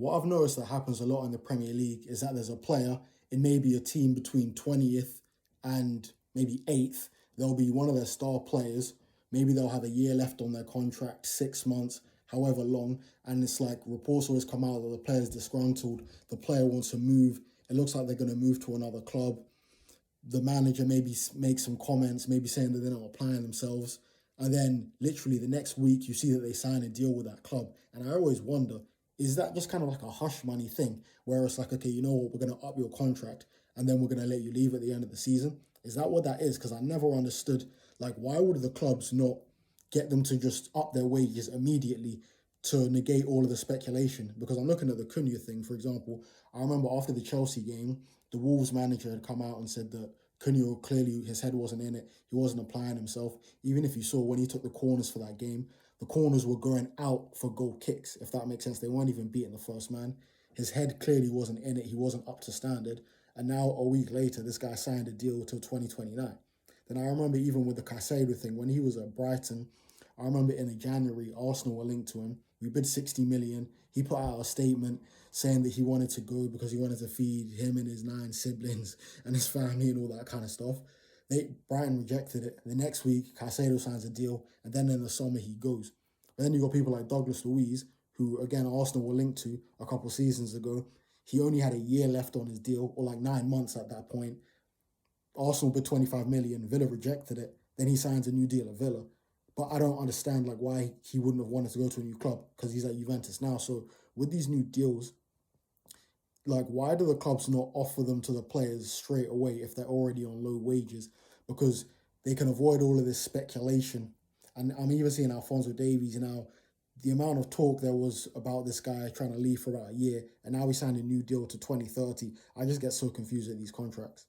What I've noticed that happens a lot in the Premier League is that there's a player in maybe a team between 20th and maybe 8th. There'll be one of their star players. Maybe they'll have a year left on their contract, 6 months, however long. And it's like reports always come out that the player's disgruntled. The player wants to move. It looks like they're going to move to another club. The manager maybe makes some comments, maybe saying that they're not applying themselves. And then literally the next week, you see that they sign a deal with that club. And I always wonder, is that just kind of like a hush money thing where it's like, okay, you know what, we're going to up your contract and then we're going to let you leave at the end of the season? Is that what that is? Because I never understood, like, why would the clubs not get them to just up their wages immediately to negate all of the speculation? Because I'm looking at the Cunha thing, for example. I remember after the Chelsea game, the Wolves manager had come out and said that Cunha, clearly his head wasn't in it. He wasn't applying himself. Even if you saw when he took the corners for that game, the corners were going out for goal kicks, if that makes sense. They weren't even beating the first man. His head clearly wasn't in it. He wasn't up to standard. And now a week later, this guy signed a deal till 2029. Then I remember even with the Caicedo thing, when he was at Brighton, I remember in January, Arsenal were linked to him. We bid 60 million. He put out a statement saying that he wanted to go because he wanted to feed him and his 9 siblings and his family and all that kind of stuff. Brighton rejected it. The next week, Caicedo signs a deal, and then in the summer he goes. But then you got people like Douglas Luiz, who again Arsenal were linked to a couple of seasons ago. He only had a year left on his deal, or like 9 months at that point. Arsenal bid 25 million. Villa rejected it. Then he signs a new deal at Villa. But I don't understand like why he wouldn't have wanted to go to a new club because he's at Juventus now. So with these new deals, like why do the clubs not offer them to the players straight away if they're already on low wages? Because they can avoid all of this speculation. And I'm even seeing Alfonso Davies now. The amount of talk there was about this guy trying to leave for about a year, and now he signed a new deal to 2030. I just get so confused at these contracts.